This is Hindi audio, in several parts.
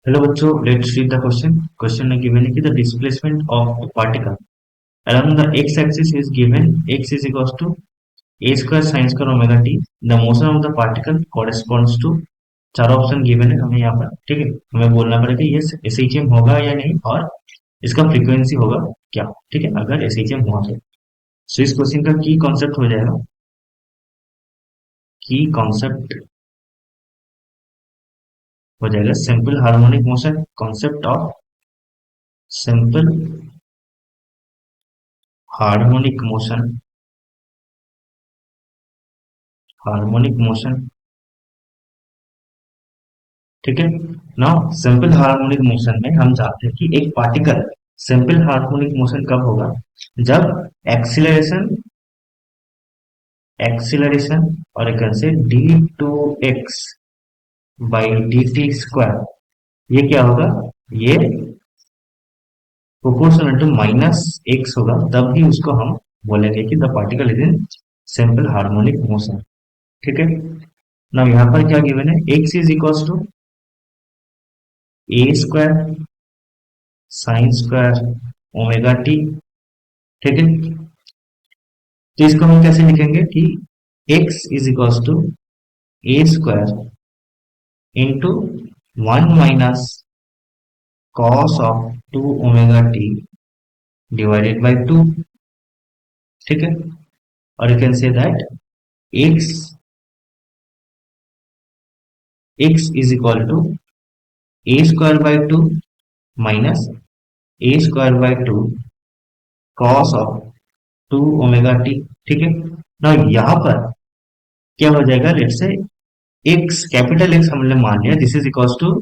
Hello बच्चों, let's read the question. Question है given है कि the displacement of a particle along the x-axis is given x is equals to a square sin square omega t. The motion of the particle corresponds to चार ऑप्शन गिवन है हमें यहाँ पर। ठीक है, हमें बोलना पड़ेगा ये एसएचएम होगा या नहीं और इसका फ्रीक्वेंसी होगा क्या। ठीक है, अगर एसएचएम हुआ तो इस क्वेश्चन का की कॉन्सेप्ट हो जाएगा। की कॉन्सेप्ट हो जाएगा simple harmonic motion. Concept of simple harmonic motion. Harmonic motion. ठीक है। नाउ सिंपल हार्मोनिक मोशन में हम जानते हैं कि एक पार्टिकल सिंपल हार्मोनिक मोशन कब होगा, जब एक्सीलरेशन एक्सीलरेशन और एक से d two x by d t square ये क्या होगा, ये प्रोपोर्शनल टू माइनस एक्स होगा, तब भी उसको हम बोलेंगे कि the particle is in simple harmonic motion. ठीक है। ना यहाँ पर क्या गिवन है, x is equal to a square sine square omega t. ठीक है, तो इसको हम कैसे लिखेंगे कि x is equal to a square into one minus cos of two omega t divided by two. ठीक है, और you can say that x x is equal to a square by to minus A square by two cos of two omega t. ठीक है, ना यहाँ पर क्या हो जाएगा, लेट से एक्स कैपिटल एक्स हमने मान लिया, this is equal to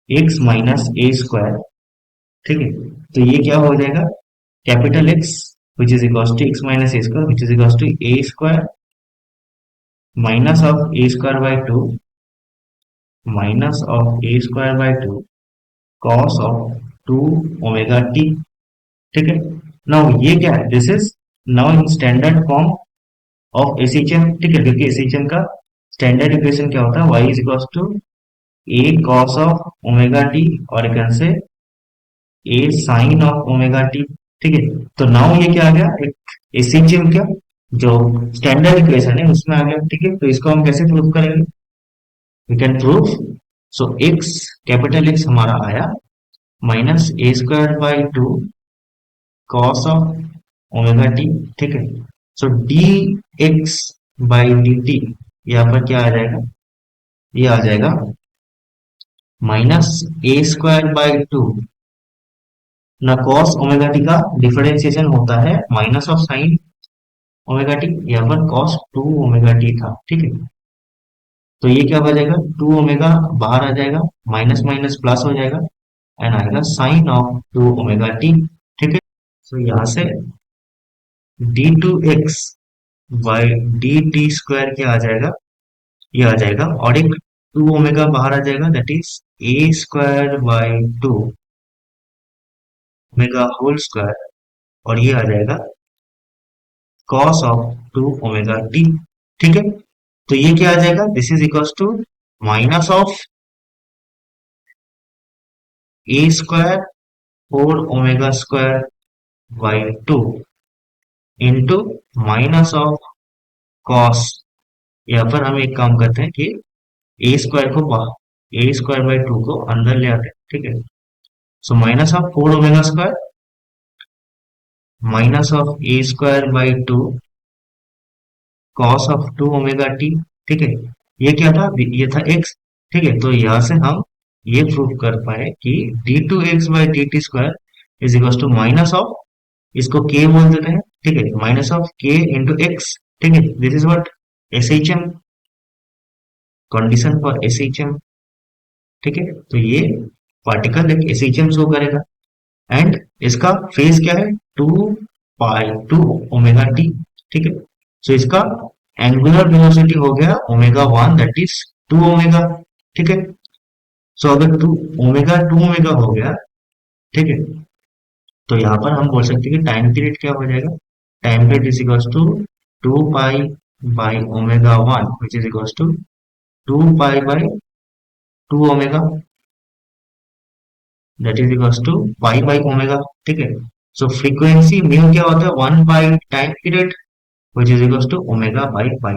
x minus A square. ठीक है, तो ये क्या हो जाएगा, capital x which is equal to x minus A square which is equal to a square minus of a square by two minus of a square by two cos of two omega t. ठीक है, नाउ ये क्या है, this is now in standard form of SHM. ठीक है, क्योंकि एसएचएम का स्टैंडर्ड इक्वेशन क्या होता है, y is equal to a cos of omega t और एक से a sine of omega t. ठीक है, तो नाउ ये क्या आ गया, एक एसएचएम क्या जो स्टैंडर्ड इक्वेशन है उसमें आ गया। ठीक है, तो इसको हम कैसे प्रूव करेंगे, we can prove. So x capital x हमारा आया minus A square by two cos of omega t. ठीक है, so d x by d t यहाँ पर क्या आ जाएगा, ये आ जाएगा minus A square by two ना कॉस ओमेगा टी का डिफरेंशिएशन होता है minus of sine omega t, यहाँ पर कॉस टू ओमेगा टी था। ठीक है, तो ये क्या हो जाएगा, टू ओमेगा बाहर आ जाएगा, माइनस माइनस प्लस हो जाएगा एंड आएगा sine of two omega t. ठीक है, तो यहाँ से d two x by d t square क्या आ जाएगा, ये आ जाएगा और एक टू ओमेगा बाहर आ जाएगा, that is a square by two omega whole square और ये आ जाएगा cos of two omega t. ठीक है, तो ये क्या आ जाएगा, this is equal to minus of a square four omega square by two into minus of cos. यहाँ पर हम एक काम करते हैं कि ए स्क्वायर को ए स्क्वायर बाई टू को अंदर ले आते हैं। ठीक है, so minus of four omega square minus of a square by two cos of two omega t. ठीक है, ये क्या था, ये था एक्स। ठीक है, तो यहां से हम ये प्रूव कर पाए कि d two x by d t square is equal to minus of, इसको के बोल देते हैं। ठीक है, minus of k into x. ठीक है, this is what S H M, condition for S H M. ठीक है, तो ये पार्टिकल एक एस एच एम शो करेगा एंड इसका फेज क्या है, two pi two omega t. ठीक है, सो इसका एंगुलर वेलोसिटी हो गया omega one, that is two omega. ठीक है, सो अगर टू ओमेगा हो गया, ठीक है, तो यहाँ पर हम बोल सकते हैं कि टाइम पीरियड क्या हो जाएगा, time period is equal to two pi by omega one which is equal to two pi by two omega. That is equals to pi by omega, ठीक है। सो फ्रीक्वेंसी म्यू क्या होता है, 1 by time period which is equals to omega by pi,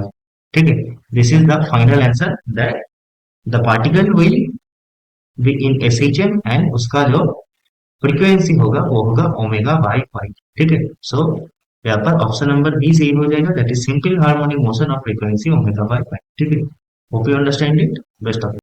ठीक है। This is the final answer that the particle will be in SHM and उसका जो फ्रीक्वेंसी होगा वो होगा ओमेगा बाय पाई, ठीक है। सो यहाँ पर ऑप्शन नंबर बी सही हो जाएगा, that is simple harmonic motion of frequency omega by pi, ठीक है। Hope you understand it. Best of